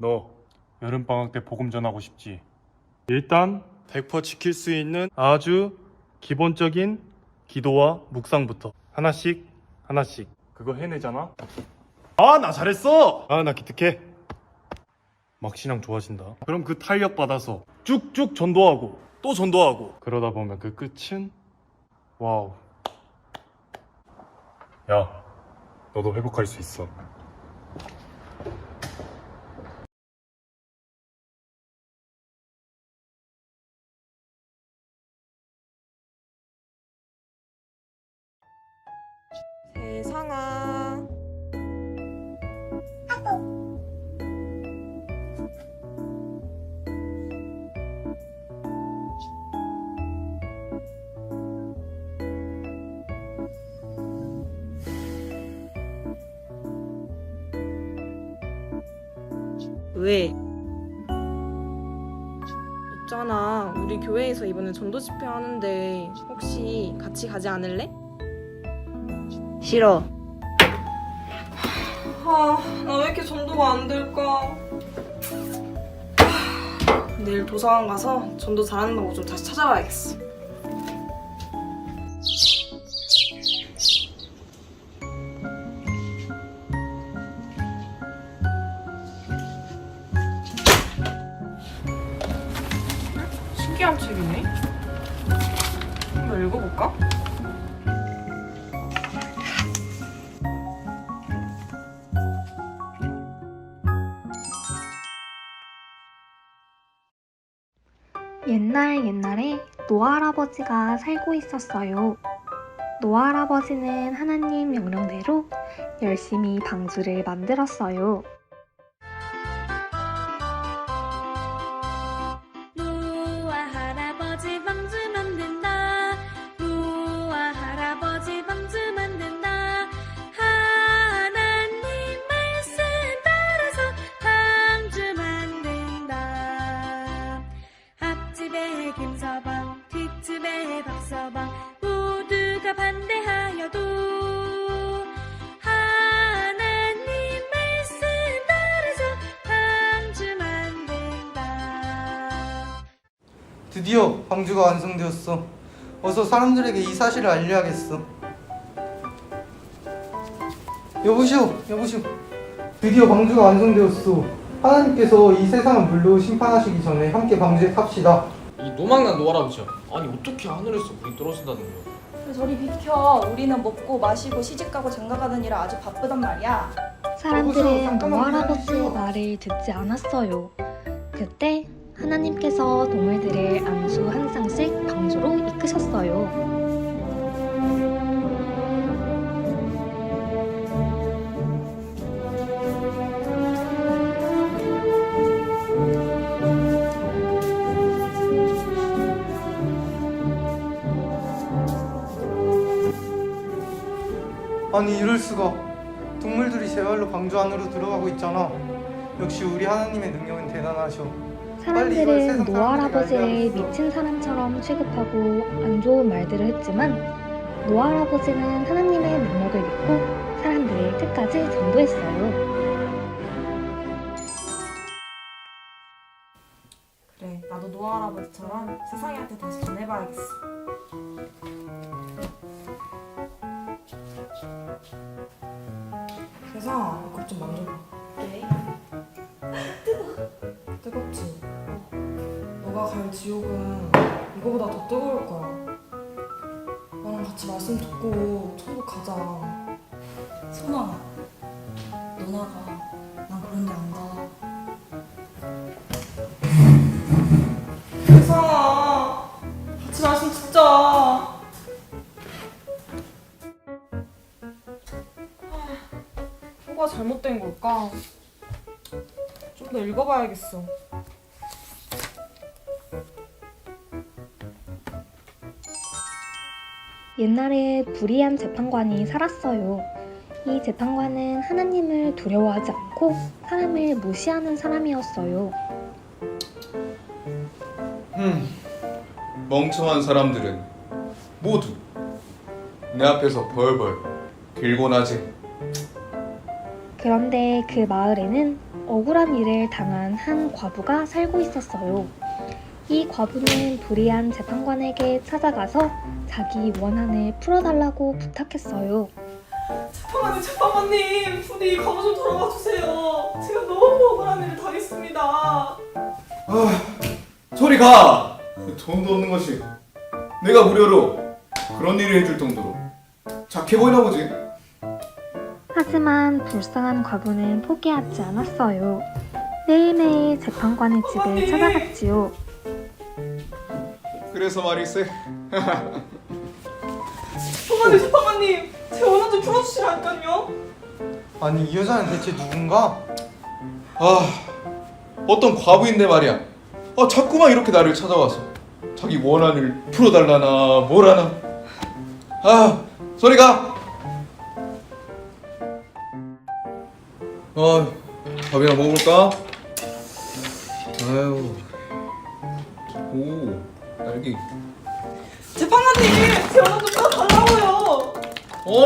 너 여름방학 때 복음 전하고 싶지? 일단 100% 지킬 수 있는 아주 기본적인 기도와 묵상부터 하나씩 그거 해내잖아? 아, 나 잘했어! 아, 나 기특해. 막 신앙 좋아진다. 그럼 그 탄력 받아서 쭉쭉 전도하고 또 전도하고 그러다 보면 그 끝은 와우. 야, 너도 회복할 수 있어. 세상아. 왜? 있잖아, 우리 교회에서 이번에 전도 집회 하는데 혹시 같이 가지 않을래? 싫어. 나 왜 이렇게 전도가 안 될까? 내일 도서관 가서 전도 잘하는 방법 좀 다시 찾아봐야겠어. 신기한 책이네. 한번 읽어볼까? 옛날에 노아 할아버지가 살고 있었어요. 노아 할아버지는 하나님 명령대로 열심히 방주를 만들었어요. 노아 할아버지 방주 만든다. 노아 할아버지 방주 만든다. 하나님 말씀 따라서 방주 만든다. 앞집에 김서방, 뒷집에 박서방 모두가 반대하여도 하나님 말씀 따라서 방주 만든다. 드디어 방주가 완성되었어. 어서 사람들에게 이 사실을 알려야겠어. 여보시오. 드디어 방주가 완성되었어. 하나님께서 이 세상을 물로 심판하시기 전에 함께 방주에 탑시다. 이 노망난 노할아버지야. 아니 어떻게 하늘에서 물이 떨어진다는 거야? 저리 비켜. 우리는 먹고 마시고 시집가고 장가가는 일에 아주 바쁘단 말이야. 사람들은 잠깐만 노아 할아버지의 기다려주시오. 말을 듣지 않았어요. 그때 하나님께서 동물들을 안수 한 쌍씩 방주로 이끄셨어요. 아니 이럴 수가. 동물들이 제발로 방주 안으로 들어가고 있잖아. 역시 우리 하나님의 능력은 대단하셔. 빨리 이걸 세상 사람들은 노아 사람들에게 할아버지를 알려야겠어. 미친 사람처럼 취급하고 안 좋은 말들을 했지만 노아 할아버지는 하나님의 능력을 믿고 사람들을 끝까지 전도했어요. 그래, 나도 노아 할아버지처럼 세상이한테 다시 전해봐야겠어. 세상아, 이거 좀 만져봐. 왜? 뜨겁지? 너가 갈 지옥은 이거보다 더 뜨거울 거야. 나랑 같이 말씀 듣고 천국 가자. 선아, 너 나가. 난 그런데 안 가. 세상아, 같이 말씀 듣자. 뭐가 잘못된 걸까? 좀 더 읽어봐야겠어. 옛날에 불의한 재판관이 살았어요. 이 재판관은 하나님을 두려워하지 않고 사람을 무시하는 사람이었어요. 멍청한 사람들은 모두 내 앞에서 벌벌 길고 나지. 그런데 그 마을에는 억울한 일을 당한 한 과부가 살고 있었어요. 이 과부는 불의한 재판관에게 찾아가서 자기 원한을 풀어달라고 부탁했어요. 재판관님, 부디 과부 좀 돌아가 주세요. 제가 너무 억울한 일을 당했습니다. 저리 가! 돈도 없는 것이 내가 무료로 그런 일을 해줄 정도로 착해 보이나 보지? 하지만 불쌍한 과부는 포기하지 않았어요. 매일매일 재판관의 집에 찾아갔지요. 그래서 말일세. 재판관님, 제 원한 좀 풀어주시라니까요. 아니 이 여자는 대체 누군가? 어떤 과부인데 말이야. 자꾸만 이렇게 나를 찾아와서 자기 원한을 풀어달라나 뭐라나. 저리 가! 밥이나 먹어볼까? 아유. 오, 딸기. 재판관님, 제 원한 좀 풀어달라고요.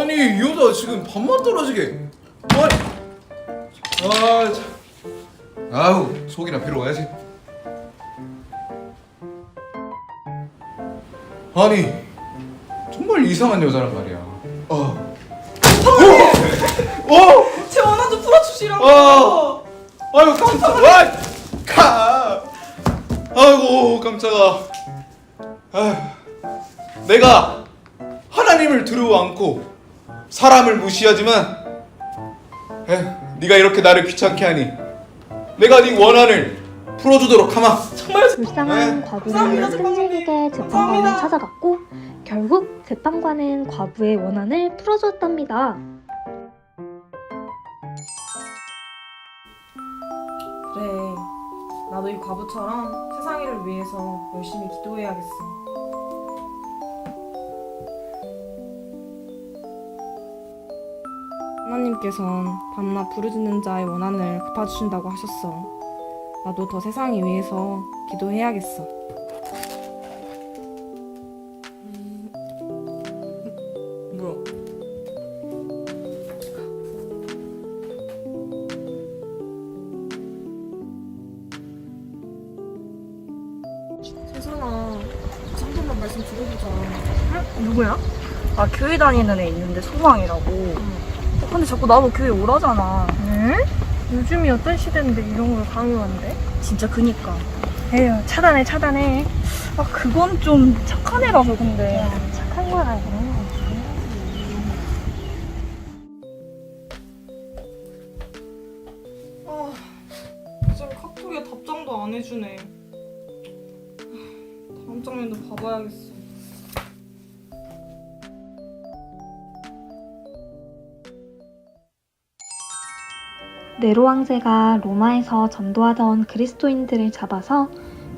아니 이 여자 지금 밥만 떨어지게. 참. 아우 속이나 비로 가야지. 아니 정말 이상한 여자란 말이야. 제 원한 좀 풀어주시라고요. 아유 깜짝아. 아이고 깜짝아. 내가 하나님을 두려워 않고 사람을 무시하지만 네가 이렇게 나를 귀찮게 하니 내가 네 원한을 풀어주도록 하마. 불쌍한 과부는 끈질기게 재판관을 찾아갔고 결국 재판관은 과부의 원한을 풀어주었답니다. 그래, 나도 이 과부처럼 세상 일을 위해서 열심히 기도해야겠어. 하나님께선 밤낮 부르짖는 자의 원한을 갚아주신다고 하셨어. 나도 더 세상을 위해서 기도해야겠어. 뭐야? 세상아, 한 번만 말씀 들어보자. 누구야? 아, 교회 다니는 애 있는데 소망이라고. 근데 자꾸 나도 교회 오라잖아. 응? 요즘이 어떤 시대인데 이런 걸 강요한대? 진짜 그니까. 에휴, 차단해. 아, 그건 좀 착한 애라서 근데. 착한 거야, 이거. 진짜 카톡에 답장도 안 해주네. 다음 장면도 봐봐야겠어. 네로 황제가 로마에서 전도하던 그리스도인들을 잡아서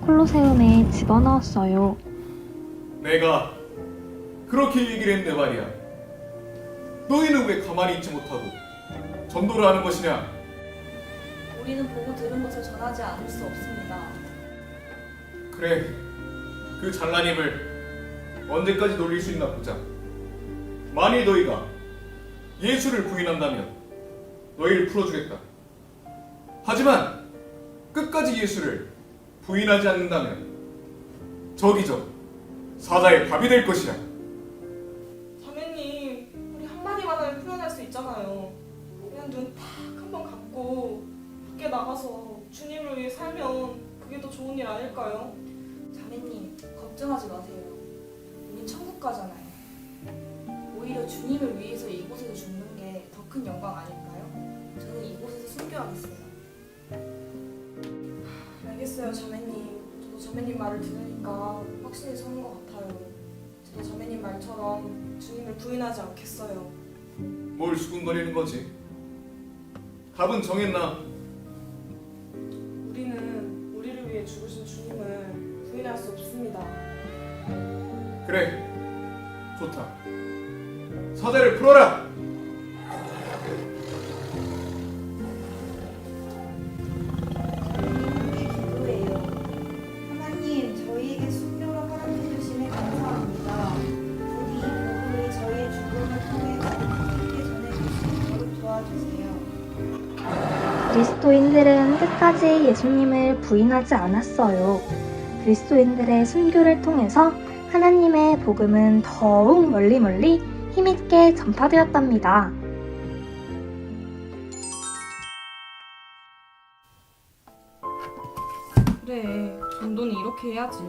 콜로세움에 집어넣었어요. 내가 그렇게 얘기를 했는데 말이야. 너희는 왜 가만히 있지 못하고 전도를 하는 것이냐? 우리는 보고 들은 것을 전하지 않을 수 없습니다. 그래, 그 잘난 입을 언제까지 놀릴 수 있나 보자. 만일 너희가 예수를 부인한다면 너희를 풀어주겠다. 하지만 끝까지 예수를 부인하지 않는다면 저기저 사자의 밥이 될 것이야. 자매님, 우리 한마디만 하면 표현할 수 있잖아요. 그냥 눈 탁 한 번 감고 밖에 나가서 주님을 위해 살면 그게 더 좋은 일 아닐까요? 자매님, 걱정하지 마세요. 우린 천국 가잖아요. 오히려 주님을 위해서 이곳에서 죽는 게 더 큰 영광 아닐까요? 저는 이곳에서 순교하겠어요. 알겠어요, 자매님. 저도 자매님 말을 들으니까 확신이 서는 것 같아요. 저도 자매님 말처럼 주님을 부인하지 않겠어요. 뭘 수군거리는 거지? 답은 정했나? 우리는 우리를 위해 죽으신 주님을 부인할 수 없습니다. 그래, 좋다. 사자를 풀어라! 기도해요. 하나님, 저희에게 순교를 허락해 주심에 감사합니다. 부디 이 복음이 저희의 죽음을 통해 함께 전해질 수 있도록 도와주세요. 그리스도인들은 끝까지 예수님을 부인하지 않았어요. 그리스도인들의 순교를 통해서 하나님의 복음은 더욱 멀리 힘있게 전파되었답니다. 그래, 전도는 이렇게 해야지.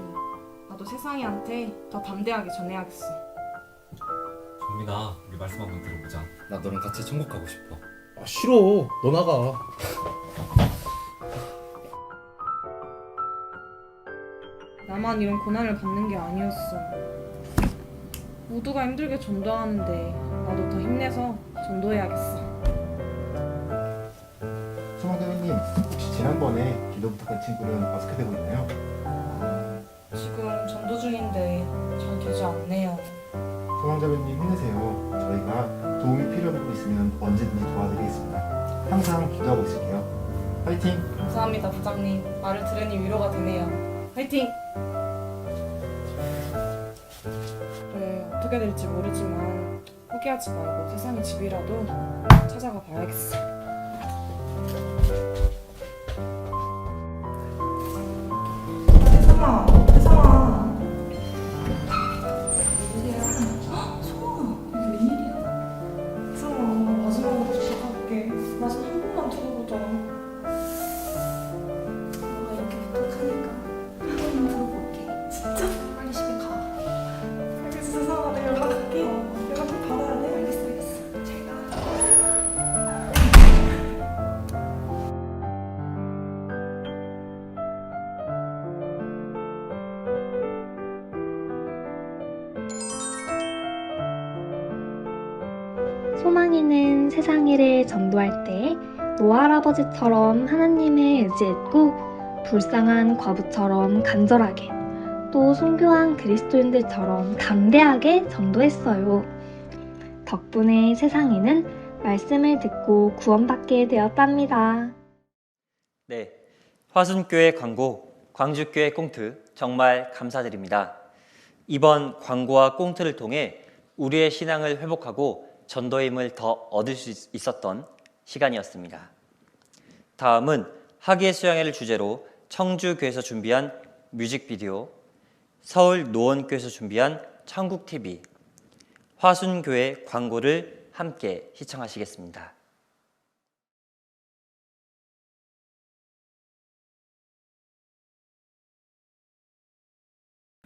나도 세상이한테 더 담대하게 전해야겠어. 정민아, 우리 말씀 한번 들어보자. 나 너랑 같이 천국 가고 싶어. 아 싫어. 너 나가. 나만 이런 고난을 받는 게 아니었어. 모두가 힘들게 전도하는데 나도 더 힘내서 전도해야겠어. 소망대원님, 혹시 지난번에 기도 부탁한 친구는 어떻게 되고 있나요? 지금 전도 중인데 잘 되지 않네요. 소망자매님 힘내세요. 저희가 도움이 필요한 부분 있으면 언제든지 도와드리겠습니다. 항상 기도하고 있을게요. 파이팅! 감사합니다, 부장님. 말을 들으니 위로가 되네요. 화이팅! 그래, 어떻게 될지 모르지만 포기하지 말고 세상의 집이라도 찾아가 봐야겠어. 혜성아. 웬일이야? 소아, 이게 웬일이야? 혜성아, 마지막으로 부탁할게. 마지막 한 번만 들어보자. 너가 이렇게 부탁하니까 한 번만 들어볼게. 진짜? 빨리 집에 가. 알겠어, 혜성아. 내가 연락할게. 연락 좀 받아야 돼. 알겠어. 잘 가. 소망이는 세상 일을 전도할 때 노아 할아버지처럼 하나님을 의지했고 불쌍한 과부처럼 간절하게 또 순교한 그리스도인들처럼 담대하게 전도했어요. 덕분에 세상에는 말씀을 듣고 구원받게 되었답니다. 네, 화순교회 광고, 광주교회 꽁트 정말 감사드립니다. 이번 광고와 꽁트를 통해 우리의 신앙을 회복하고 전도의 힘을 더 얻을 수 있었던 시간이었습니다. 다음은 학예 수양회를 주제로 청주교회에서 준비한 뮤직비디오, 서울 노원교회에서 준비한 천국TV, 화순교회 광고를 함께 시청하시겠습니다.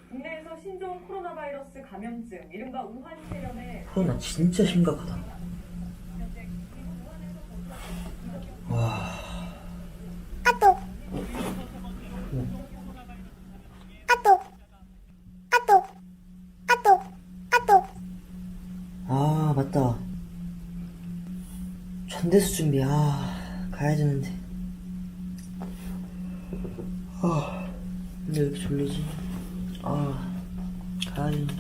국내에서 신종 코로나 바이러스 감염증, 이른바 우한 폐렴에 코로나 진짜 심각하다. 와. 아, 맞다. 전대수 준비, 가야 되는데. 근데 왜 이렇게 졸리지? 가야 되는데.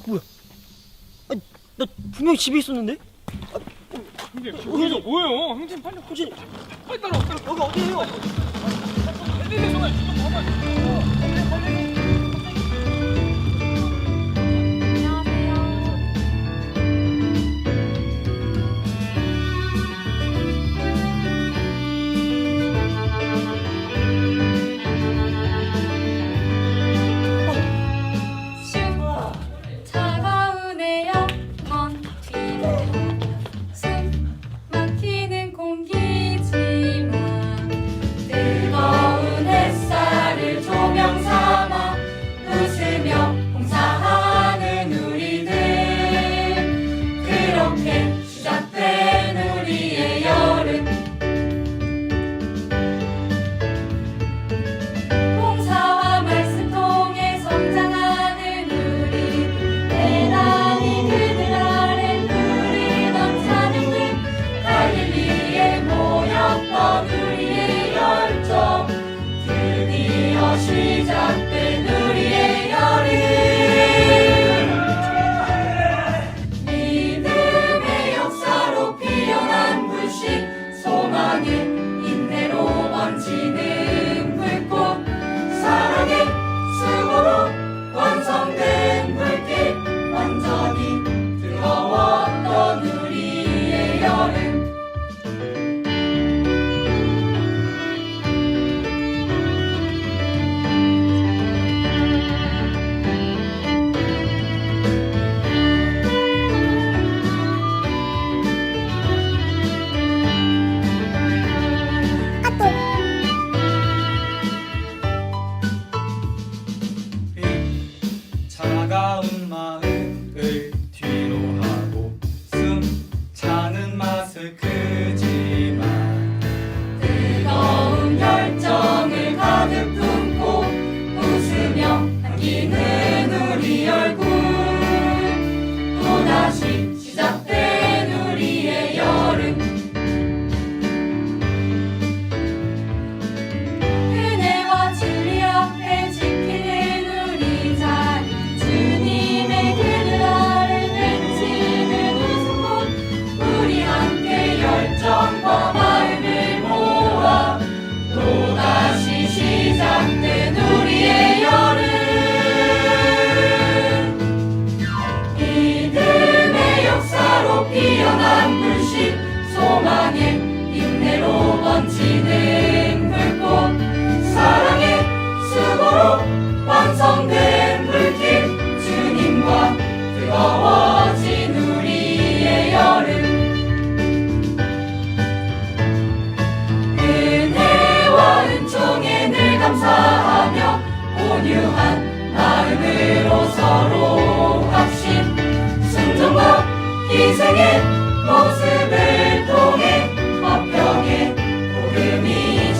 뭐야? 아니, 나 분명히 집에 있었는데? 형님, 저기서 뭐예요? 형님 빨리 호진이, 빨리 따라와. 여기 어디에요? 차가운 에어컨 뒤로 숨 막히는 공기지만 뜨거운 햇살을 조명 삼아 웃으며 봉사하는 우리들, 그렇게 시작된 우리의 여름. 봉사와 말씀 통해 성장하는 우리, 대단히 그들 아래 누리던 찬양들, 갈릴리에 모였던 우리의 열정, 드디어 시작된 우리의 여름. 믿음의 역사로 피어난 불씨, 소망은 인내로 번지는 불꽃, 사랑의 수고로 완성된 불길, 완전히 뜨거웠던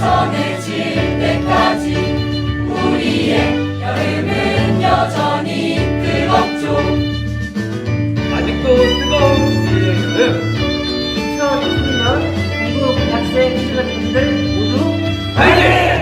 전해질 때까지 우리의 여름은 여전히 뜨겁죠. 아직도 뜨거운 우리의 여름. 2020년 미국 학생 수련님들 모두 파이팅!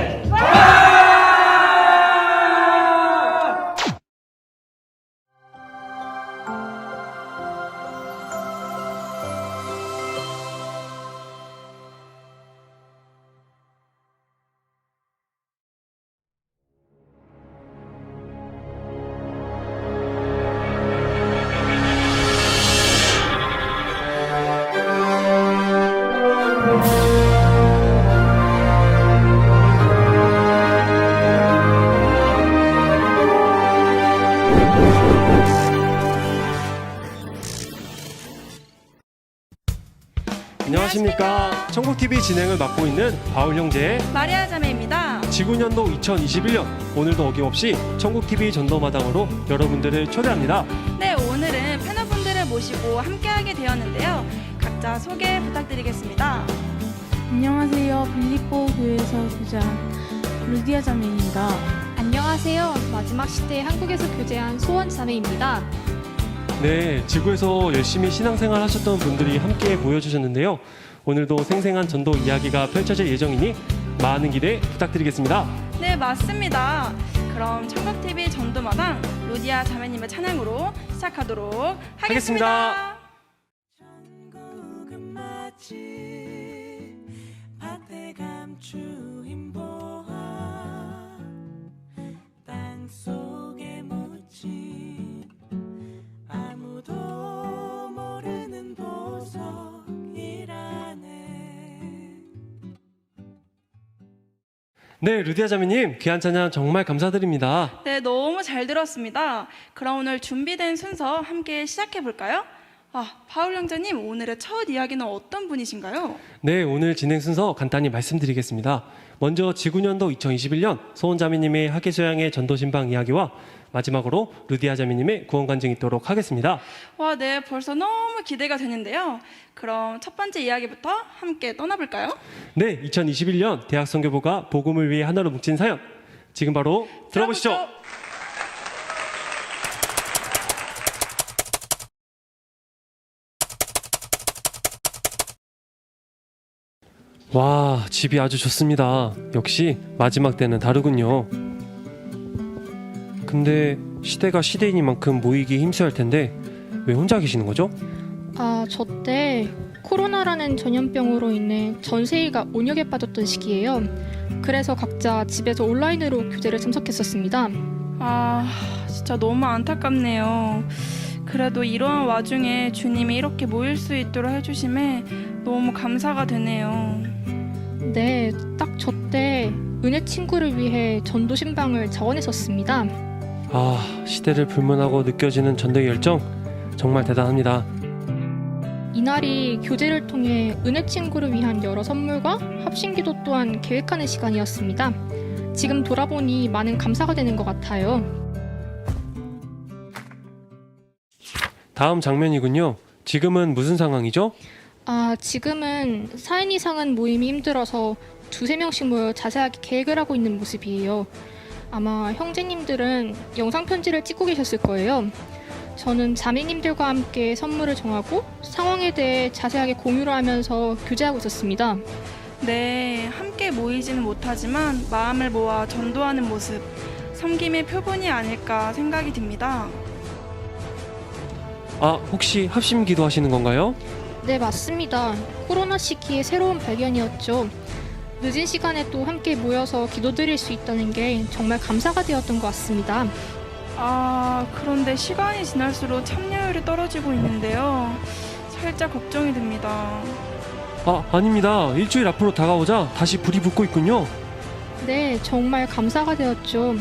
안녕하십니까. 천국TV 진행을 맡고 있는 바울 형제의 마리아 자매입니다. 지구년도 2021년 오늘도 어김없이 천국TV 전도마당으로 여러분들을 초대합니다. 네, 오늘은 패널분들을 모시고 함께하게 되었는데요. 각자 소개 부탁드리겠습니다. 안녕하세요. 빌립보 교회에서 교제한 루디아 자매입니다. 안녕하세요. 마지막 시대에 한국에서 교제한 소원 자매입니다. 네, 지구에서 열심히 신앙생활 하셨던 분들이 함께 모여주셨는데요. 오늘도 생생한 전도 이야기가 펼쳐질 예정이니 많은 기대 부탁드리겠습니다. 네, 맞습니다. 그럼 천국TV 전도마당 루디아 자매님의 찬양으로 시작하도록 하겠습니다. 밭에 감추인 보화 땅속에 묻힌 아무도 모르는 보석이라네. 네, 루디아 자매님 귀한 찬양 정말 감사드립니다. 네, 너무 잘 들었습니다. 그럼 오늘 준비된 순서 함께 시작해 볼까요? 바울 형제님, 오늘의 첫 이야기는 어떤 분이신가요? 네, 오늘 진행 순서 간단히 말씀드리겠습니다. 먼저 지구년도 2021년 소원자매님의 학예소양의 전도신방 이야기와 마지막으로 루디아 자매님의 구원 간증이 있도록 하겠습니다. 와, 네, 벌써 너무 기대가 되는데요. 그럼 첫 번째 이야기부터 함께 떠나볼까요? 네, 2021년 대학선교부가 복음을 위해 하나로 뭉친 사연, 지금 바로 들어보시죠. 와, 집이 아주 좋습니다. 역시 마지막 때는 다르군요. 근데 시대가 시대이니만큼 모이기 힘쓰할 텐데 왜 혼자 계시는 거죠? 저 때 코로나라는 전염병으로 인해 전 세계가 온역에 빠졌던 시기예요. 그래서 각자 집에서 온라인으로 교제를 참석했었습니다. 진짜 너무 안타깝네요. 그래도 이러한 와중에 주님이 이렇게 모일 수 있도록 해주심에 너무 감사가 되네요. 네, 딱 저 때 은혜 친구를 위해 전도 신방을 자원했었습니다. 시대를 불문하고 느껴지는 전도의 열정 정말 대단합니다. 이날이 교제를 통해 은혜 친구를 위한 여러 선물과 합심기도 또한 계획하는 시간이었습니다. 지금 돌아보니 많은 감사가 되는 것 같아요. 다음 장면이군요. 지금은 무슨 상황이죠? 지금은 4인 이상은 모임이 힘들어서 2-3명씩 모여 자세하게 계획을 하고 있는 모습이에요. 아마 형제님들은 영상 편지를 찍고 계셨을 거예요. 저는 자매님들과 함께 선물을 정하고 상황에 대해 자세하게 공유를 하면서 교제하고 있었습니다. 네, 함께 모이지는 못하지만 마음을 모아 전도하는 모습, 섬김의 표본이 아닐까 생각이 듭니다. 혹시 합심기도 하시는 건가요? 네, 맞습니다. 코로나 시기에 새로운 발견이었죠. 늦은 시간에도 함께 모여서 기도드릴 수 있다는 게 정말 감사가 되었던 것 같습니다. 그런데 시간이 지날수록 참여율이 떨어지고 있는데요. 살짝 걱정이 됩니다. 아닙니다. 일주일 앞으로 다가오자 다시 불이 붙고 있군요. 네, 정말 감사가 되었죠.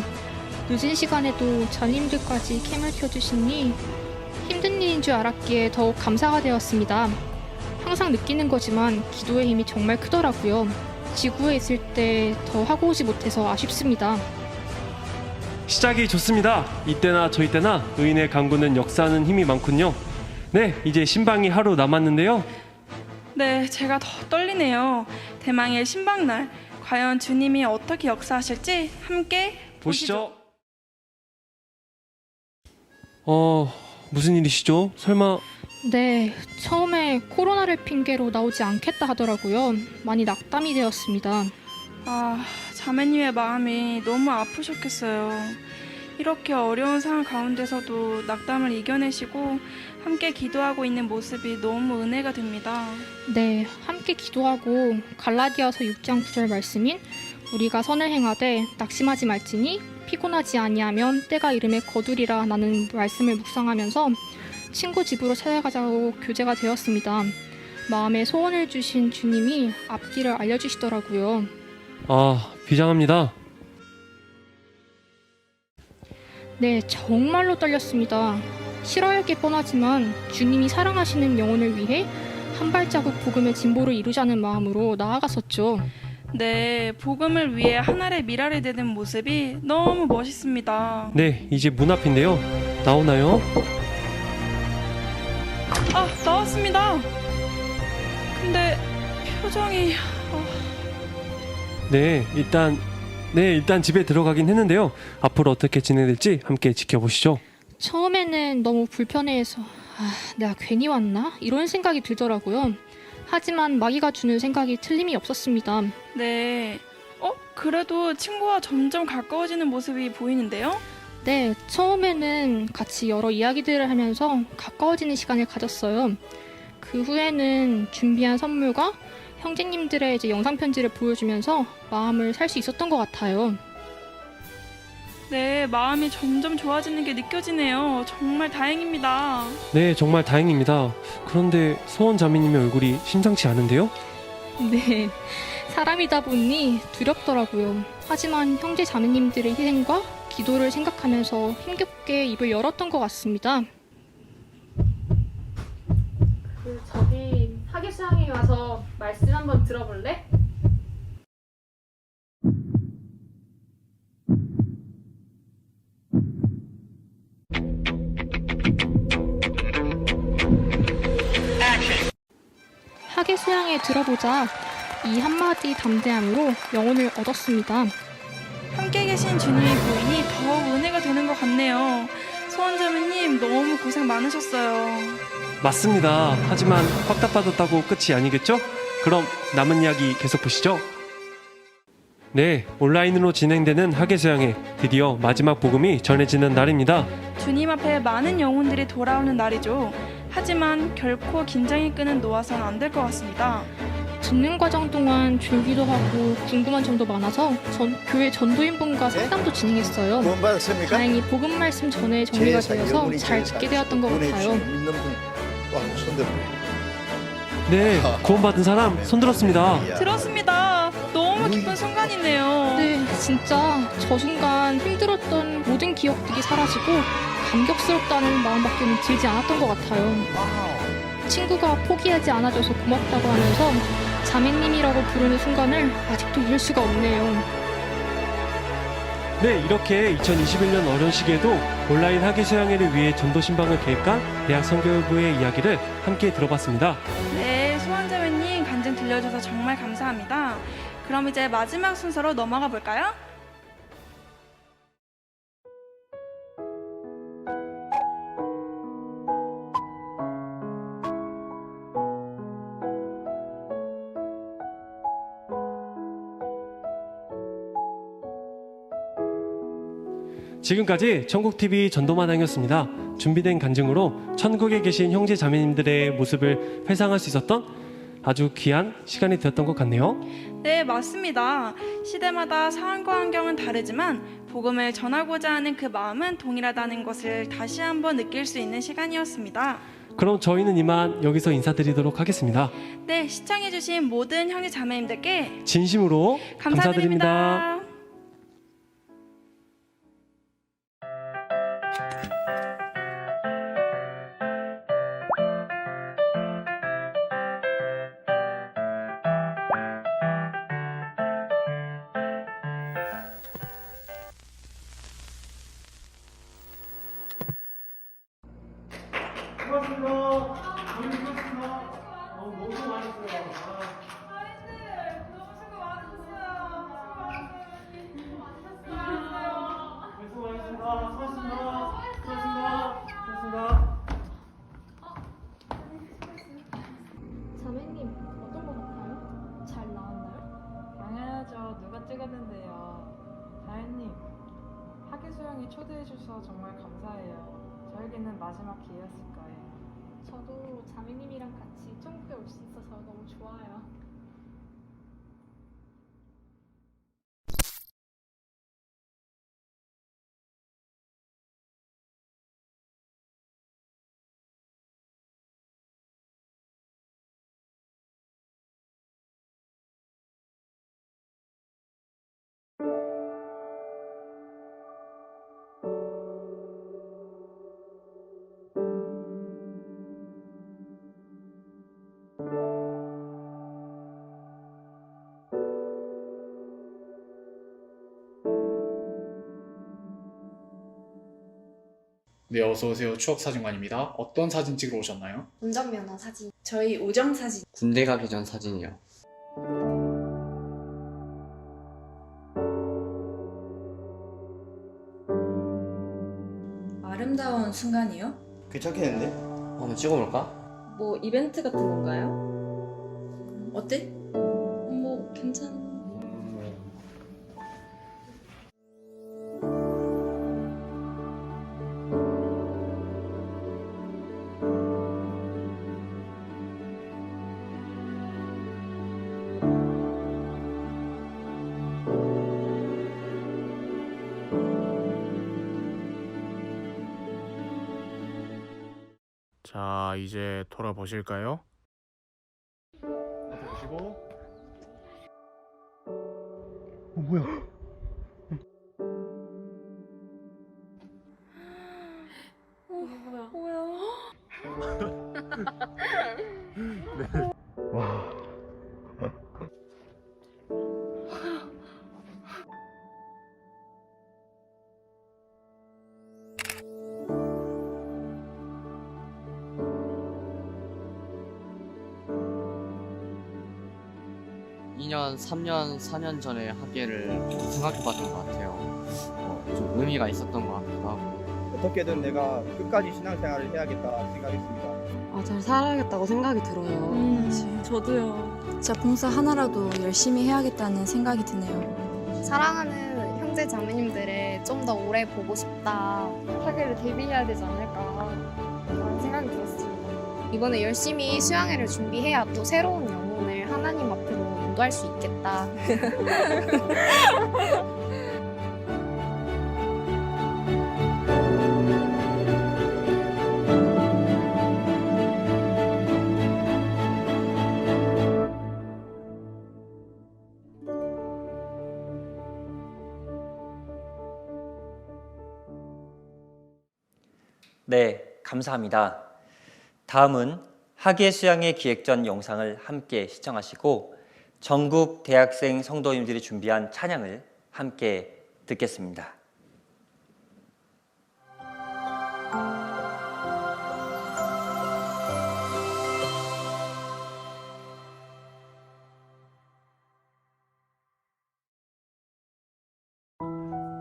늦은 시간에도 자님들까지 캠을 켜주시니 힘든 일인 줄 알았기에 더욱 감사가 되었습니다. 항상 느끼는 거지만 기도의 힘이 정말 크더라고요. 지구에 있을 때 더 하고 오지 못해서 아쉽습니다. 시작이 좋습니다. 이때나 저희 때나 의인의 강구는 역사하는 힘이 많군요. 네, 이제 신방이 하루 남았는데요. 네, 제가 더 떨리네요. 대망의 신방날. 과연 주님이 어떻게 역사하실지 함께 보시죠. 무슨 일이시죠? 설마 네, 처음에 코로나를 핑계로 나오지 않겠다 하더라고요. 많이 낙담이 되었습니다. 아, 자매님의 마음이 너무 아프셨겠어요. 이렇게 어려운 상황 가운데서도 낙담을 이겨내시고 함께 기도하고 있는 모습이 너무 은혜가 됩니다. 네, 함께 기도하고 갈라디아서 6장 9절 말씀인 우리가 선을 행하되 낙심하지 말지니 피곤하지 아니하면 때가 이름에 거두리라 라는 말씀을 묵상하면서 친구 집으로 찾아가자고 교제가 되었습니다. 마음에 소원을 주신 주님이 앞길을 알려주시더라고요. 비장합니다. 네, 정말로 떨렸습니다. 싫어할 게 뻔하지만 주님이 사랑하시는 영혼을 위해 한 발자국 복음의 진보를 이루자는 마음으로 나아갔었죠. 네, 복음을 위해 하늘의 미랄이 되는 모습이 너무 멋있습니다. 네, 이제 문 앞인데요. 나오나요? 아, 나왔습니다. 근데 표정이... 네, 일단 집에 들어가긴 했는데요. 앞으로 어떻게 진행될지 함께 지켜보시죠. 처음에는 너무 불편해해서 내가 괜히 왔나? 이런 생각이 들더라고요. 하지만 마귀가 주는 생각이 틀림이 없었습니다. 네. 그래도 친구와 점점 가까워지는 모습이 보이는데요? 네, 처음에는 같이 여러 이야기들을 하면서 가까워지는 시간을 가졌어요. 그 후에는 준비한 선물과 형제님들의 이제 영상 편지를 보여주면서 마음을 살 수 있었던 것 같아요. 네, 마음이 점점 좋아지는 게 느껴지네요. 정말 다행입니다. 네, 정말 다행입니다. 그런데 소원 자매님의 얼굴이 심상치 않은데요? 네, 사람이다 보니 두렵더라고요. 하지만 형제 자매님들의 희생과 기도를 생각하면서 힘겹게 입을 열었던 것 같습니다. 저기 하계수양에 와서 말씀 한번 들어볼래? 하계수양에 들어보자 이 한마디 담대함으로 영혼을 얻었습니다. 함께 계신 주님이 보이니 더욱 은혜가 되는 것 같네요. 소원자매님 너무 고생 많으셨어요. 맞습니다. 하지만 확답받았다고 끝이 아니겠죠? 그럼 남은 이야기 계속 보시죠. 네, 온라인으로 진행되는 하계수양회 드디어 마지막 복음이 전해지는 날입니다. 주님 앞에 많은 영혼들이 돌아오는 날이죠. 하지만 결코 긴장이 끄는 노아서는 안 될 것 같습니다. 듣는 과정 동안 졸기도 하고 궁금한 점도 많아서 교회 전도인분과 상담도 진행했어요. 다행히 복음 말씀 전에 정리가 되어서 잘 듣게 되었던 것 같아요. 네, 구원받은 사람 손들었습니다. 들었습니다. 너무 기쁜 순간이네요. 네, 진짜 저 순간 힘들었던 모든 기억들이 사라지고 감격스럽다는 마음밖에 들지 않았던 것 같아요. 친구가 포기하지 않아줘서 고맙다고 하면서 자매님이라고 부르는 순간을 아직도 잊을 수가 없네요. 네, 이렇게 2021년 어려운 시기에도 온라인 하계수양회를 위해 전도신방을 계획한 대학 선교부의 이야기를 함께 들어봤습니다. 네, 소원자매님 간증 들려줘서 정말 감사합니다. 그럼 이제 마지막 순서로 넘어가 볼까요? 지금까지 천국TV 전도마당이었습니다. 준비된 간증으로 천국에 계신 형제 자매님들의 모습을 회상할 수 있었던 아주 귀한 시간이 되었던 것 같네요. 네, 맞습니다. 시대마다 상황과 환경은 다르지만 복음을 전하고자 하는 그 마음은 동일하다는 것을 다시 한번 느낄 수 있는 시간이었습니다. 그럼 저희는 이만 여기서 인사드리도록 하겠습니다. 네, 시청해주신 모든 형제 자매님들께 진심으로 감사드립니다. 수고하셨습니다. 너무 많았어요. 너무 수고 많으셨어요. 찍었는데요. 자연님, 학예 수영에 초대해 주셔서 정말 감사해요. 저에게는 마지막 기회였을 거예요. 저도 자매님이랑 같이 천국에 올 수 있어서 너무 좋아요. 네, 어서오세요. 추억사진관입니다. 어떤 사진 찍으러 오셨나요? 운전면허 사진. 저희 우정 사진. 군대 가기 전 사진이요. 아름다운 순간이요? 괜찮겠는데? 한번 찍어볼까? 뭐 이벤트 같은 건가요? 어때? 뭐 괜찮아. 자, 이제 돌아보실까요? 앞에 보시고. 뭐야? 네. 와. 이 2년, 3년, 4년 전에 학예를 우승학교봤던 것 같아요. 좀 의미가 있었던 것 같기도 하고. 어떻게든 내가 끝까지 신앙생활을 해야겠다 생각했습니다. 잘 살아야겠다고 생각이 들어요. 저도요. 진짜 봉사 하나라도 열심히 해야겠다는 생각이 드네요. 사랑하는 형제 자매님들을 좀 더 오래 보고 싶다. 학예를 대비해야 되지 않을까 라는 생각이 들었습니다. 이번에 열심히 수양회를 준비해야 또 새로운 영혼을 하나님 앞으로 인도할 수 있겠다. 네, 감사합니다. 다음은 학예 수양회 기획전 영상을 함께 시청하시고 전국 대학생 성도님들이 준비한 찬양을 함께 듣겠습니다.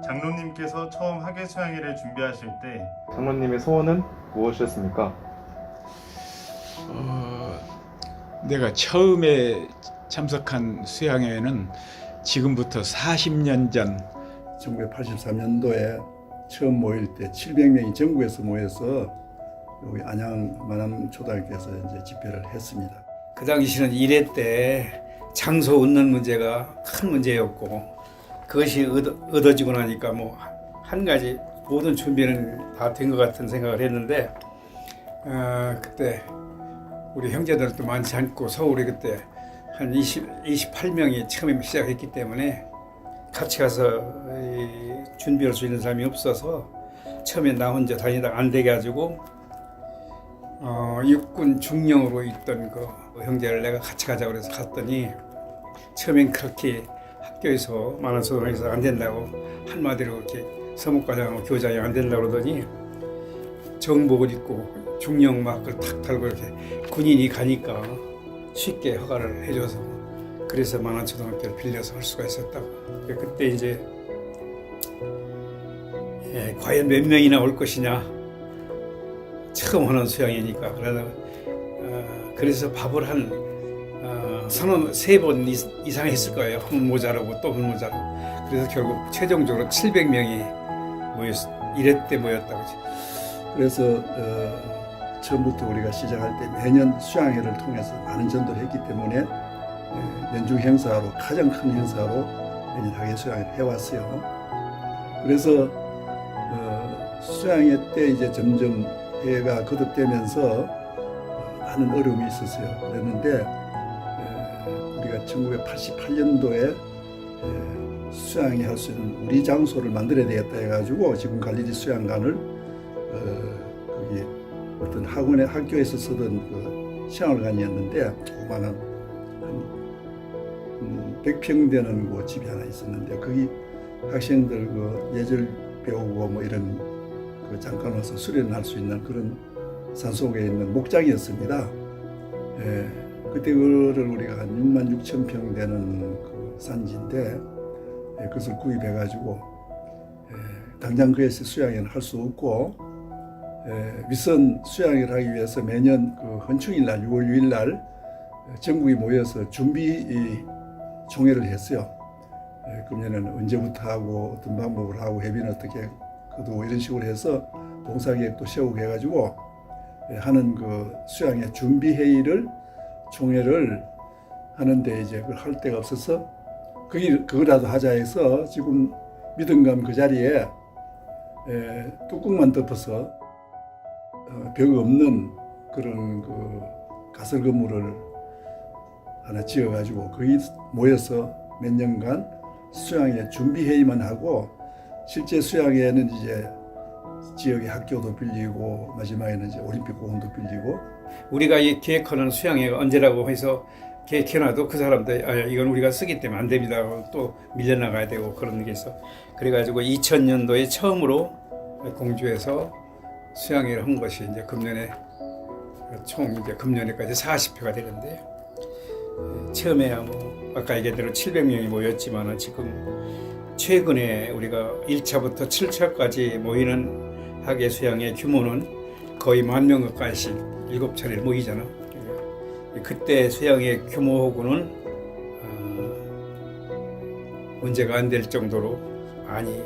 장로님께서 처음 학예 수양회를 준비하실 때 장로님의 소원은 무엇이었습니까? 내가 처음에 참석한 수양회는 지금부터 40년 전 1983년도에 처음 모일 때 700명이 전국에서 모여서 여기 안양 만암초등학교에서 이제 집회를 했습니다. 그 당시는 1회 때 장소 얻는 문제가 큰 문제였고 그것이 얻어지고 나니까 뭐 한 가지 모든 준비는 다 된 것 같은 생각을 했는데 그때 우리 형제들도 많지 않고 서울에 그때 한 28명이 처음에 시작했기 때문에 같이 가서 준비할 수 있는 사람이 없어서 처음에 나 혼자 다니다가 안 돼가지고 육군 중령으로 있던 그 형제를 내가 같이 가자고 그래서 갔더니 처음엔 그렇게 학교에서 만원소동에서 안 된다고 한마디로 이렇게 서목과장하고 교장이 안 된다고 그러더니 정복을 입고 중령 마크를 탁 달고 이렇게 군인이 가니까 쉽게 허가를 해줘서 그래서 만원초등학교를 빌려서 할 수가 있었다고. 그때 이제 과연 몇 명이나 올 것이냐 처음 하는 수양이니까 그래서 밥을 한 세 번 이상 했을 거예요. 한 번 모자라고 또 한 번 모자라고. 그래서 결국 최종적으로 700명이 1회 때 모였다고. 그래서 처음부터 우리가 시작할 때 매년 수양회를 통해서 많은 전도를 했기 때문에 연중 행사로 가장 큰 행사로 매년 하계 수양회를 해왔어요. 그래서 수양회 때 이제 점점 해가 거듭되면서 많은 어려움이 있었어요. 그랬는데 우리가 1988년도에 수양회 할 수 있는 우리 장소를 만들어야 되겠다 해가지고 지금 갈릴리 수양관을 거기 어떤 학교에서 쓰던 그 생활관이었는데 조그마한 100평 되는 그 집이 하나 있었는데 거기 학생들 그 예절 배우고 뭐 이런 그 잠깐 와서 수련할 수 있는 그런 산속에 있는 목장이었습니다. 그때 그거를 우리가 한 6만 6천 평 되는 그 산지인데 그것을 구입해가지고 당장 그에서 수양회는 할 수 없고 윗선 수양회를 하기 위해서 매년 그 헌충일날 6월 6일날 전국이 모여서 준비 총회를 했어요. 그러면은 언제부터 하고 어떤 방법을 하고 회비는 어떻게 거두고 이런 식으로 해서 봉사계획도 세우고 해가지고 하는 그 수양회 준비 회의를 총회를 하는데 이제 그걸 할 데가 없어서 그거라도 하자 해서 지금 믿음감 그 자리에 뚜껑만 덮어서 벽 없는 그런 그 가설 건물을 하나 지어가지고 거기 모여서 몇 년간 수양회 준비 회의만 하고 실제 수양회는 이제 지역의 학교도 빌리고 마지막에는 이제 올림픽 공원도 빌리고 우리가 이 계획하는 수양회가 언제라고 해서 계획해놔도 그 사람들 이건 우리가 쓰기 때문에 안 됩니다. 또 밀려나가야 되고 그런 게 있어. 그래가지고 2000년도에 처음으로 공주에서 수양회를 한 것이 이제 금년에 총 이제 금년에까지 40회가 되는데요. 처음에야 뭐 아까 얘기한 대로 700명이 모였지만 지금 최근에 우리가 1차부터 7차까지 모이는 하계 수양회 규모는 거의 10,000명 가까이씩 7차례를 모이잖아. 그때 수양회 규모하고는 문제가 안 될 정도로 많이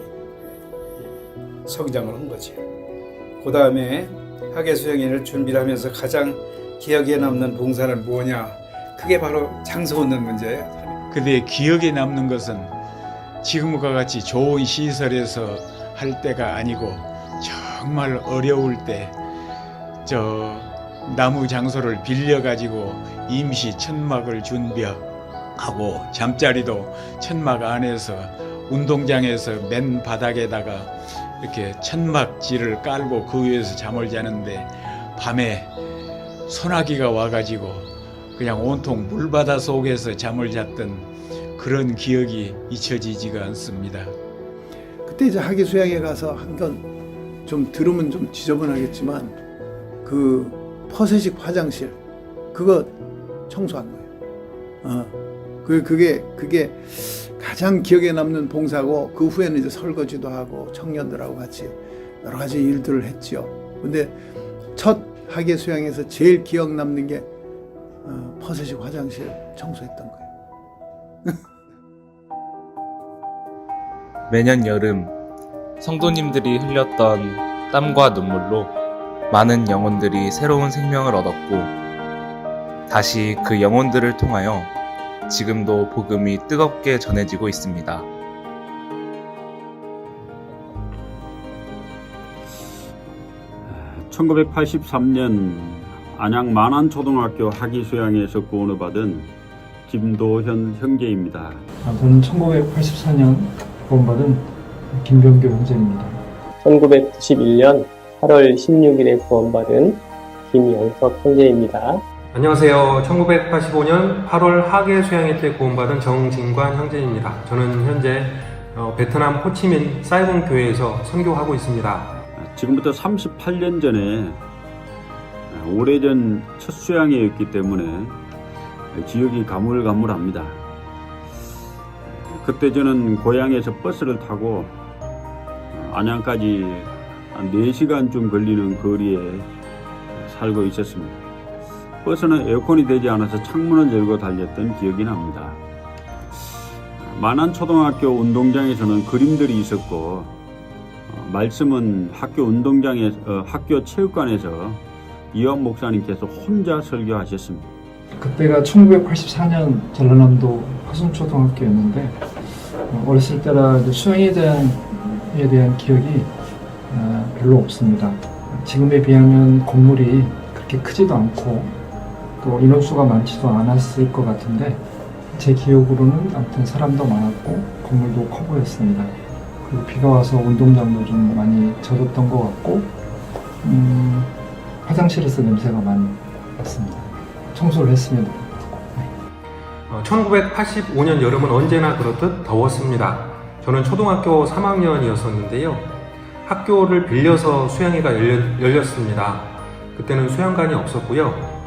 성장을 한 거지. 그 다음에 하계 수양회를 준비를 하면서 가장 기억에 남는 봉사는 뭐냐? 그게 바로 장소 얻는 문제예요. 근데 기억에 남는 것은 지금과 같이 좋은 시설에서 할 때가 아니고 정말 어려울 때 나무 장소를 빌려가지고 임시 천막을 준비하고 잠자리도 천막 안에서 운동장에서 맨 바닥에다가 이렇게 천막지를 깔고 그 위에서 잠을 자는데 밤에 소나기가 와가지고 그냥 온통 물바다 속에서 잠을 잤던 그런 기억이 잊혀지지가 않습니다. 그때 이제 하계 수양회 가서 한 건 좀 들으면 좀 지저분하겠지만 그 퍼세식 화장실 그거 청소한 거예요. 그게 가장 기억에 남는 봉사고 그 후에는 이제 설거지도 하고 청년들하고 같이 여러 가지 일들을 했지요. 근데 첫 하계 수양에서 제일 기억 남는 게 퍼세식 화장실 청소했던 거예요. 매년 여름 성도님들이 흘렸던 땀과 눈물로 많은 영혼들이 새로운 생명을 얻었고 다시 그 영혼들을 통하여 지금도 복음이 뜨겁게 전해지고 있습니다. (1983년) 안양 만안초등학교 하기수양회에서 구원을 받은 김도현 형제입니다. 저는 1984년 구원받은 김병규 형제입니다. 1991년 8월 16일에 구원받은 김영석 형제입니다. 안녕하세요. 1985년 8월 하계 수양회 때 구원받은 정진관 형제입니다. 저는 현재 베트남 호치민 사이공 교회에서 선교하고 있습니다. 지금부터 38년 전에 오래전 첫 수양회였기 때문에 기억이 가물가물합니다. 그때 저는 고향에서 버스를 타고 안양까지 한 4시간쯤 걸리는 거리에 살고 있었습니다. 버스는 에어컨이 되지 않아서 창문을 열고 달렸던 기억이 납니다. 만안초등학교 운동장에서는 그림들이 있었고 말씀은 학교 운동장에 학교 체육관에서 이완 목사님께서 혼자 설교하셨습니다. 그때가 1984년 전라남도 화순초등학교였는데 어렸을 때라 수영에 대한 기억이 별로 없습니다. 지금에 비하면 건물이 그렇게 크지도 않고 또 인원수가 많지도 않았을 것 같은데 제 기억으로는 아무튼 사람도 많았고 건물도 커 보였습니다. 그리고 비가 와서 운동장도 좀 많이 젖었던 것 같고 화장실에서 냄새가 많이 났습니다. 청소를 했습니다. 1985년 여름은 언제나 그렇듯 더웠습니다. 저는 초등학교 3학년이었었는데요. 학교를 빌려서 수양회가 열렸습니다. 그때는 수영관이 없었고요.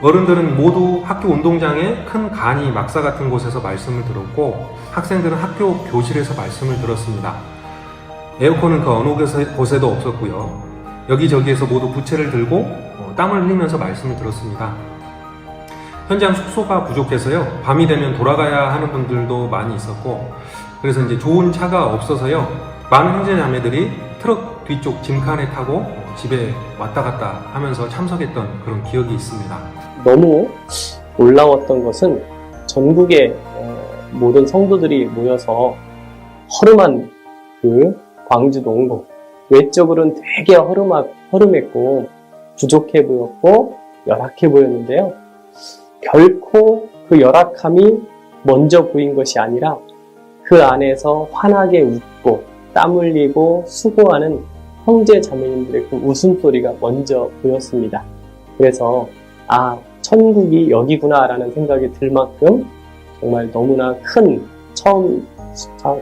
어른들은 모두 학교 운동장에 큰 간이 막사 같은 곳에서 말씀을 들었고 학생들은 학교 교실에서 말씀을 들었습니다. 에어컨은 그 어느 곳에도 없었고요. 여기저기에서 모두 부채를 들고 땀을 흘리면서 말씀을 들었습니다. 현장 숙소가 부족해서요. 밤이 되면 돌아가야 하는 분들도 많이 있었고 그래서 이제 좋은 차가 없어서요. 많은 형제 자매들이 트럭 뒤쪽 짐칸에 타고 집에 왔다 갔다 하면서 참석했던 그런 기억이 있습니다. 너무 놀라웠던 것은 전국의 모든 성도들이 모여서 허름한 그 광주동고 외적으로는 되게 허름했고 부족해 보였고 열악해 보였는데요. 결코 그 열악함이 먼저 보인 것이 아니라 그 안에서 환하게 웃고 땀 흘리고 수고하는 형제 자매님들의 그 웃음소리가 먼저 보였습니다. 그래서 천국이 여기구나 라는 생각이 들 만큼 정말 너무나 큰 처음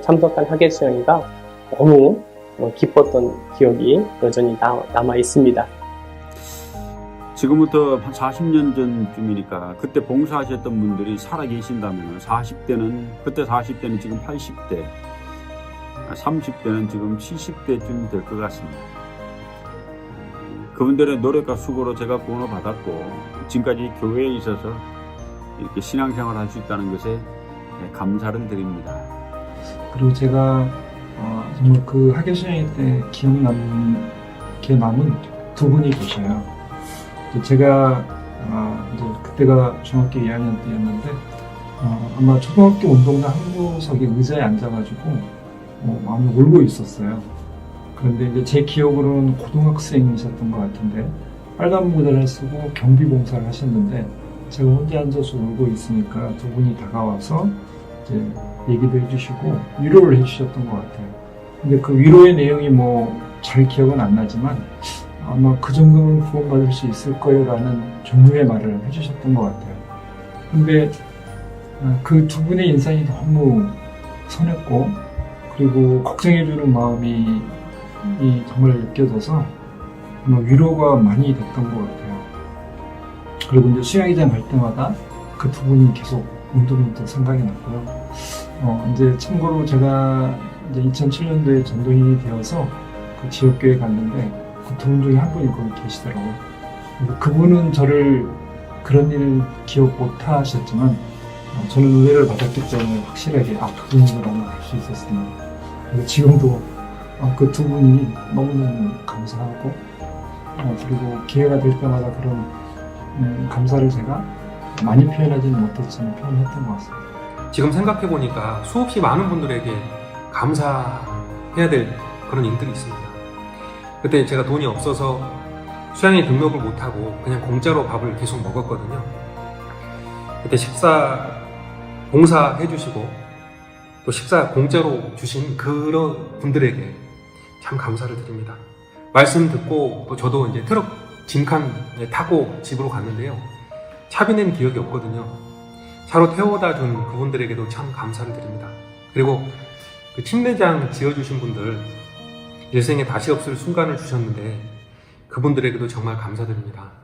참석한 학예수양회가 너무 기뻤던 기억이 여전히 남아 있습니다. 지금부터 한 40년 전쯤이니까 그때 봉사하셨던 분들이 살아계신다면 40대는 그때 40대는 지금 80대 30대는 지금 70대쯤 될 것 같습니다. 그분들의 노력과 수고로 제가 구원을 받았고 지금까지 교회에 있어서 이렇게 신앙생활을 할 수 있다는 것에 감사를 드립니다. 그리고 제가 정말 그 학예수양회 때 기억 남은 두 분이 계셔요. 제가 이제 그때가 중학교 2학년 때였는데 아마 초등학교 운동장 한 구석에 의자에 앉아가지고 마음이 울고 있었어요. 그런데 이제 제 기억으로는 고등학생이셨던 것 같은데 빨간 모자를 쓰고 경비 봉사를 하셨는데 제가 혼자 앉아서 울고 있으니까 두 분이 다가와서 이제 얘기도 해주시고 위로를 해주셨던 것 같아요. 근데 그 위로의 내용이 잘 기억은 안 나지만 아마 그 정도는 구원받을 수 있을 거예요 라는 종류의 말을 해주셨던 것 같아요. 근데 그 두 분의 인상이 너무 선했고 그리고 걱정해주는 마음이 정말 느껴져서 위로가 많이 됐던 것 같아요. 그리고 이제 수양회장 갈 때마다 그 두 분이 계속 문득문득 생각이 났고요. 이제 참고로 제가 이제 2007년도에 전도인이 되어서 그 지역교회 갔는데 그 두 분 중에 한 분이 거기 계시더라고요. 그분은 저를 그런 일 기억 못 하셨지만 저는 은혜를 받았기 때문에 확실하게 그분이라는 알 수 있었습니다. 그리고 지금도 그 두 분이 너무너무 감사하고 그리고 기회가 될 때마다 그런 감사를 제가 많이 표현하지는 못했지만 표현했던 것 같습니다. 지금 생각해보니까 수없이 많은 분들에게 감사해야 될 그런 일들이 있습니다. 그때 제가 돈이 없어서 수양회 등록을 못하고 그냥 공짜로 밥을 계속 먹었거든요. 그때 식사 봉사해주시고 또 식사 공짜로 주신 그런 분들에게 참 감사를 드립니다. 말씀 듣고 또 저도 이제 트럭 짐칸에 타고 집으로 갔는데요. 차비 낸 기억이 없거든요. 차로 태워다 준 그분들에게도 참 감사를 드립니다. 그리고 그 침례장 지어주신 분들 일생에 다시 없을 순간을 주셨는데 그분들에게도 정말 감사드립니다.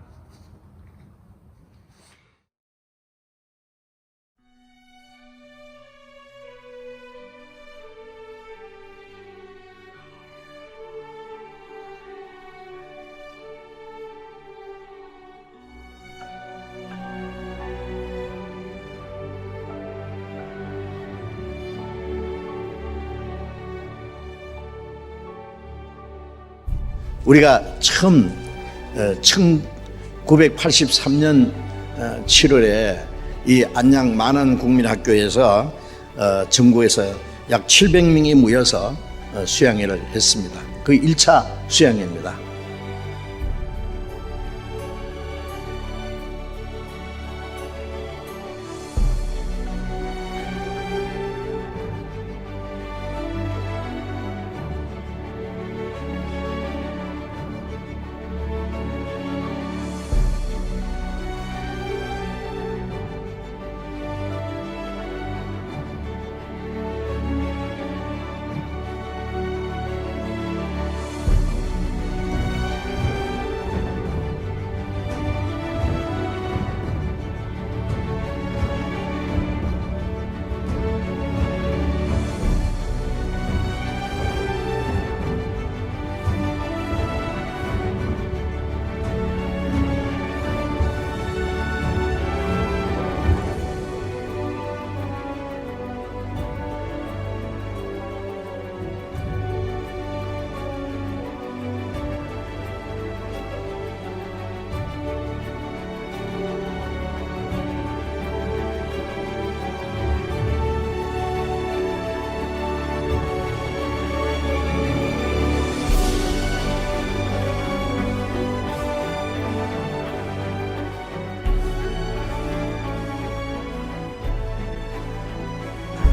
우리가 처음 1983년 7월에 이 안양 만안국민학교에서 전국에서 약 700명이 모여서 수양회를 했습니다. 그 1차 수양회입니다.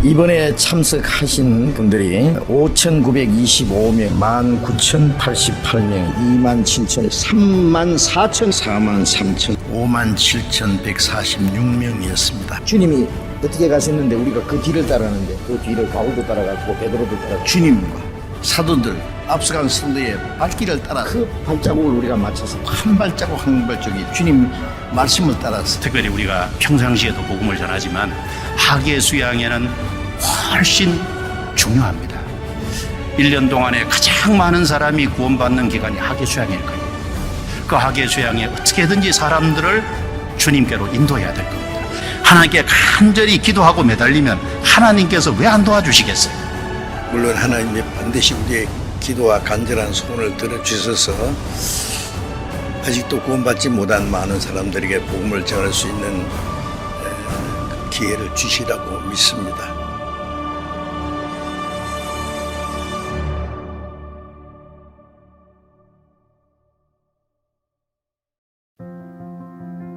이번에 참석하신 분들이 5,925명, 19,088명, 27,000, 34,000, 43,000, 57,146명이었습니다. 주님이 어떻게 가셨는데 우리가 그 뒤를 따라하는데 그 뒤를 바울도 따라갔고 베드로도 따라갔고 주님과 사도들 앞서간 성도의 발길을 따라 그 발자국을 우리가 맞춰서 한 발자국 한 발자국이 주님 말씀을 따라서 특별히 우리가 평상시에도 복음을 전하지만 학예 수양회는 훨씬 중요합니다. 1년 동안에 가장 많은 사람이 구원받는 기간이 학예 수양회일 겁니다. 그 학예 수양회 어떻게든지 사람들을 주님께로 인도해야 될 겁니다. 하나님께 간절히 기도하고 매달리면 하나님께서 왜 안 도와주시겠어요? 물론 하나님이 반드시 우리의 기도와 간절한 소원을 들어주셔서 아직도 구원받지 못한 많은 사람들에게 복음을 전할 수 있는 기회를 주시라고 믿습니다.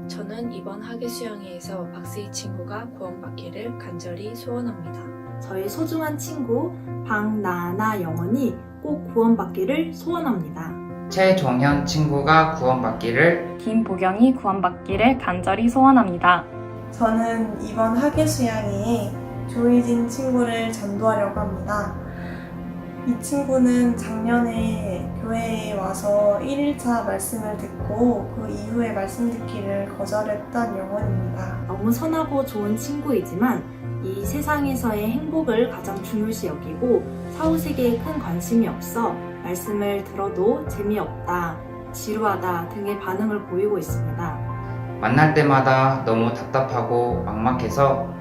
저는 이번 학예 수양회에서 박세희 친구가 구원받기를 간절히 소원합니다. 저의 소중한 친구 박나나 영원이 꼭 구원받기를 소원합니다. 최종현 친구가 구원받기를, 김보경이 구원받기를 간절히 소원합니다. 저는 이번 학예 수양회에 조희진 친구를 전도하려고 합니다. 이 친구는 작년에 교회에 와서 1일차 말씀을 듣고 그 이후에 말씀 듣기를 거절했던 영혼입니다. 너무 선하고 좋은 친구이지만 이 세상에서의 행복을 가장 중요시 여기고 사후세계에 큰 관심이 없어 말씀을 들어도 재미없다, 지루하다 등의 반응을 보이고 있습니다. 만날 때마다 너무 답답하고 막막해서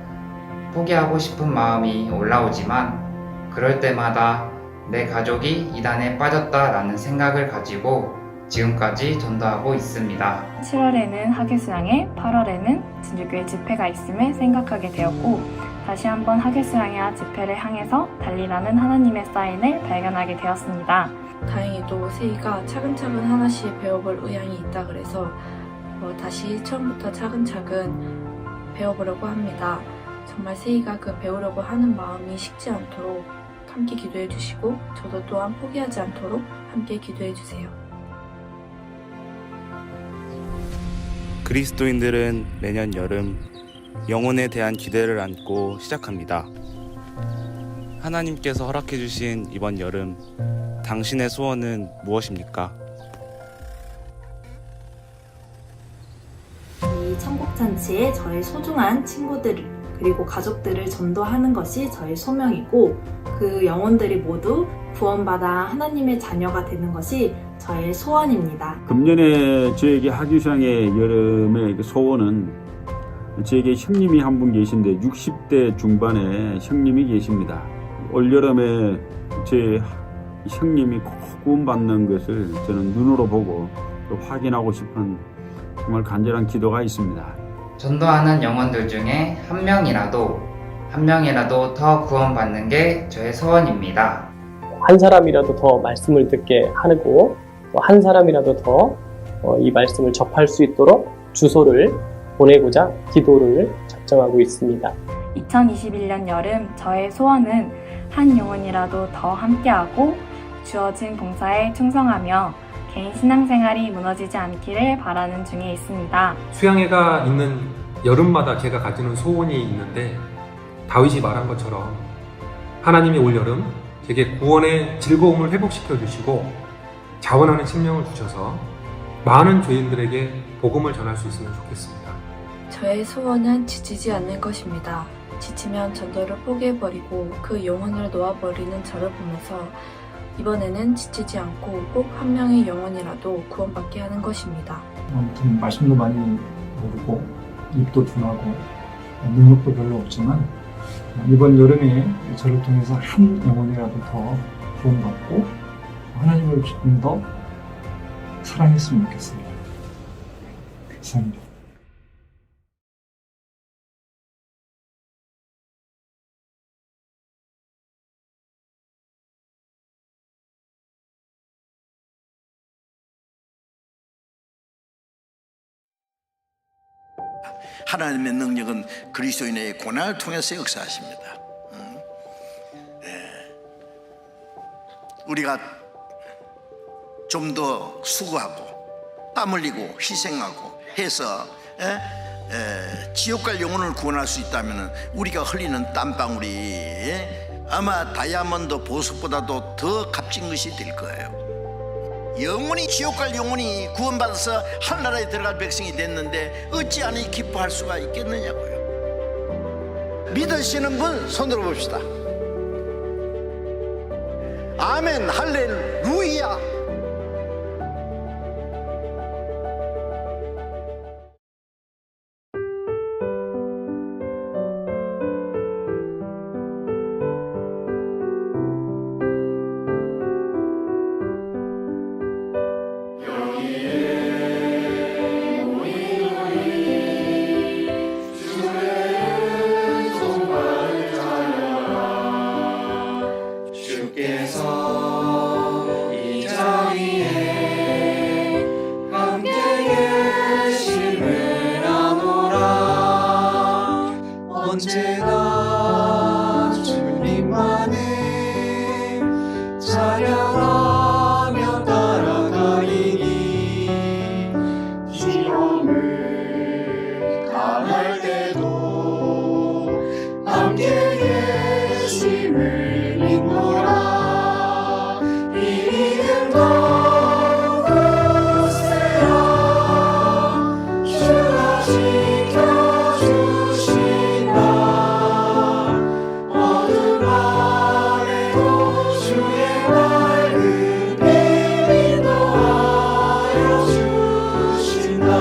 포기하고 싶은 마음이 올라오지만 그럴 때마다 내 가족이 이단에 빠졌다라는 생각을 가지고 지금까지 전도하고 있습니다. 7월에는 학예 수양회, 8월에는 진주교회 집회가 있음을 생각하게 되었고 다시 한번 학예 수양회와 집회를 향해서 달리라는 하나님의 사인을 발견하게 되었습니다. 다행히도 세희가 차근차근 하나씩 배워볼 의향이 있다 그래서 다시 처음부터 차근차근 배워보려고 합니다. 정말 세희가 그 배우려고 하는 마음이 식지 않도록 함께 기도해 주시고 저도 또한 포기하지 않도록 함께 기도해 주세요. 그리스도인들은 매년 여름 영혼에 대한 기대를 안고 시작합니다. 하나님께서 허락해 주신 이번 여름, 당신의 소원은 무엇입니까? 이 천국잔치에 저의 소중한 친구들 그리고 가족들을 전도하는 것이 저의 소명이고 그 영혼들이 모두 구원받아 하나님의 자녀가 되는 것이 저의 소원입니다. 금년에 저에게 학예수양회 여름의 소원은 저에게 형님이 한 분 계신데 60대 중반에 형님이 계십니다. 올여름에 제 형님이 꼭 구원받는 것을 저는 눈으로 보고 또 확인하고 싶은 정말 간절한 기도가 있습니다. 전도하는 영혼들 중에 한 명이라도 더 구원받는 게 저의 소원입니다. 한 사람이라도 더 말씀을 듣게 하고 또 한 사람이라도 더 이 말씀을 접할 수 있도록 주소를 보내고자 기도를 작정하고 있습니다. 2021년 여름 저의 소원은 한 영혼이라도 더 함께하고 주어진 봉사에 충성하며 개인 신앙생활이 무너지지 않기를 바라는 중에 있습니다. 수양회가 있는 여름마다 제가 가지는 소원이 있는데 다윗이 말한 것처럼 하나님이 올여름 제게 구원의 즐거움을 회복시켜 주시고 자원하는 생명을 주셔서 많은 죄인들에게 복음을 전할 수 있으면 좋겠습니다. 저의 소원은 지치지 않는 것입니다. 지치면 전도를 포기해버리고 그 영혼을 놓아버리는 저를 보면서 이번에는 지치지 않고 꼭 한 명의 영혼이라도 구원받게 하는 것입니다. 아무튼 말씀도 많이 모르고 입도 둔하고 능력도 별로 없지만 이번 여름에 저를 통해서 한 영혼이라도 더 구원받고 하나님을 조금 더 사랑했으면 좋겠습니다. 감사합니다. 하나님의 능력은 그리스도인의 고난을 통해서 역사하십니다. 우리가 좀 더 수고하고 땀 흘리고 희생하고 해서 지옥 갈 영혼을 구원할 수 있다면 우리가 흘리는 땀방울이 아마 다이아몬드 보석보다도 더 값진 것이 될 거예요. 영원히 지옥 갈 영혼이 구원받아서 하늘나라에 들어갈 백성이 됐는데 어찌하니 기뻐할 수가 있겠느냐고요. 믿으시는 분 손들어 봅시다. 아멘 할렐루야. 언제나 주님만을 찬양하며 따라가리니 시험을 당할 때도 함께 계심을 믿노라. 이 믿음 더욱 굳세라. 주가 지켜주신다. 어두운 밤에도 주의 밝은 빛 인도하여 주신다.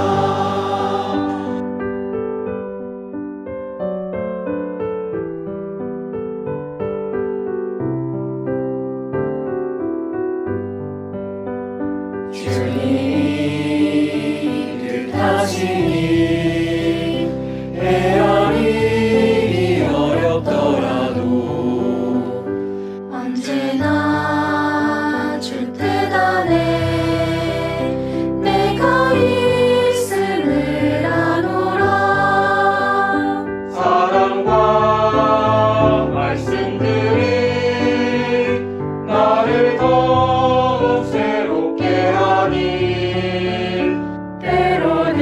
주님 뜻하시니 헤아리기 어렵더라도 언제나 줄 뜻 안에 내가 있음을 아노라. 사랑과 말씀들이 나를 더욱 새롭게 하니 때로는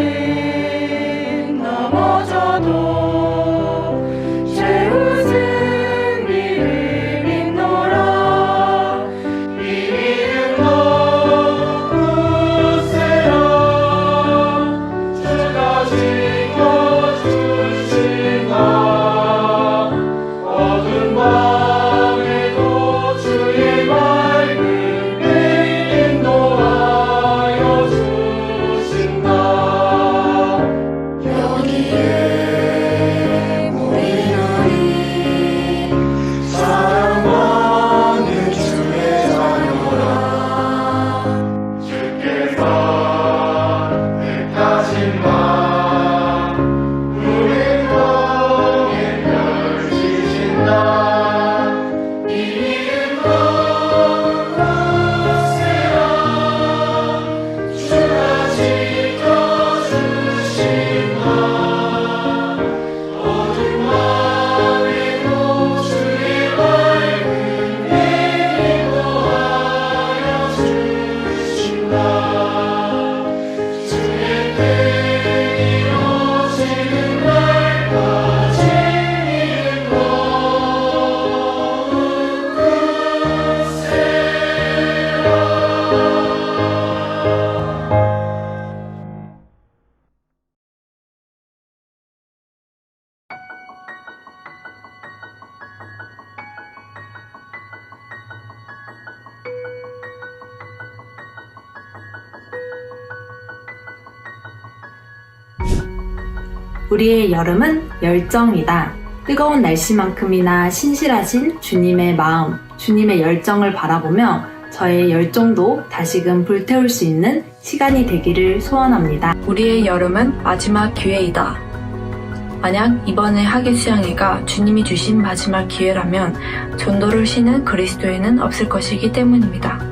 우리의 여름은 열정이다. 뜨거운 날씨만큼이나 신실하신 주님의 마음, 주님의 열정을 바라보며 저의 열정도 다시금 불태울 수 있는 시간이 되기를 소원합니다. 우리의 여름은 마지막 기회이다. 만약 이번에 하계 수양회가 주님이 주신 마지막 기회라면 전도를 쉬는 그리스도인은 없을 것이기 때문입니다.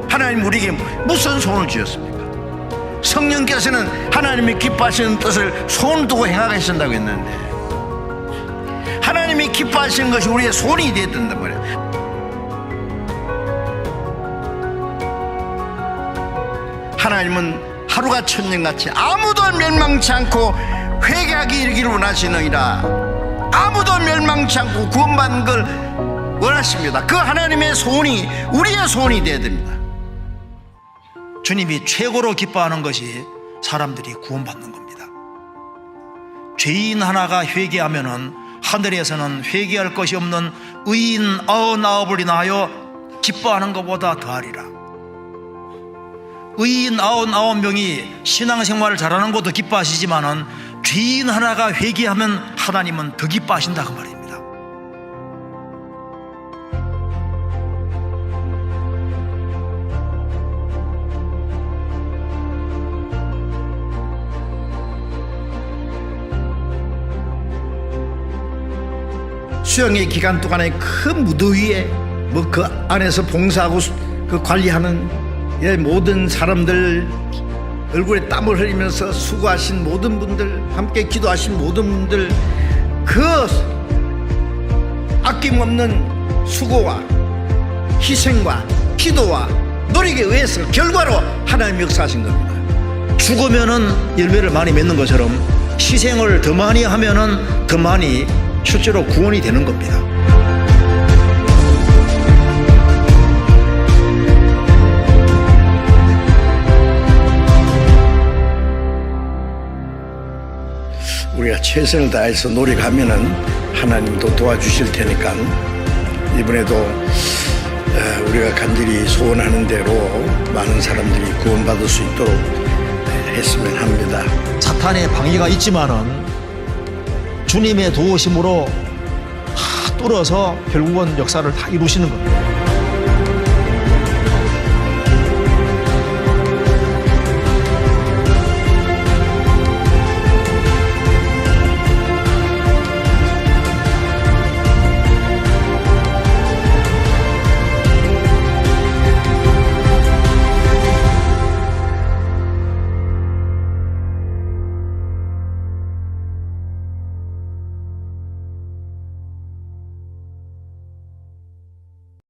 하나님 우리에게 무슨 소원을 주셨습니까? 성령께서는 하나님이 기뻐하시는 뜻을 손을 두고 행하신다고 했는데 하나님이 기뻐하시는 것이 우리의 손이 되어야 된단 말이에요. 하나님은 하루가 천년같이 아무도 멸망치 않고 회개하기 이르기를 원하시느니라. 아무도 멸망치 않고 구원받는 걸 원하십니다. 그 하나님의 소원이 우리의 소원이 되어야 됩니다. 주님이 최고로 기뻐하는 것이 사람들이 구원받는 겁니다. 죄인 하나가 회개하면은 하늘에서는 회개할 것이 없는 의인 99을 인하여 기뻐하는 것보다 더하리라. 의인 99명이 신앙생활을 잘하는 것도 기뻐하시지만은 죄인 하나가 회개하면 하나님은 더 기뻐하신다 그 말입니다. 수영의 기간 동안에 큰 무더위에 그 안에서 봉사하고 그 관리하는 모든 사람들 얼굴에 땀을 흘리면서 수고하신 모든 분들, 함께 기도하신 모든 분들, 그 아낌없는 수고와 희생과 기도와 노력에 의해서 결과로 하나님 역사하신 겁니다. 죽으면은 열매를 많이 맺는 것처럼 희생을 더 많이 하면은 더 많이 실제로 구원이 되는 겁니다. 우리가 최선을 다해서 노력하면은 하나님도 도와주실 테니까 이번에도 우리가 간절히 소원하는 대로 많은 사람들이 구원받을 수 있도록 했으면 합니다. 사탄의 방해가 있지만은 주님의 도우심으로 다 뚫어서 결국은 역사를 다 이루시는 겁니다.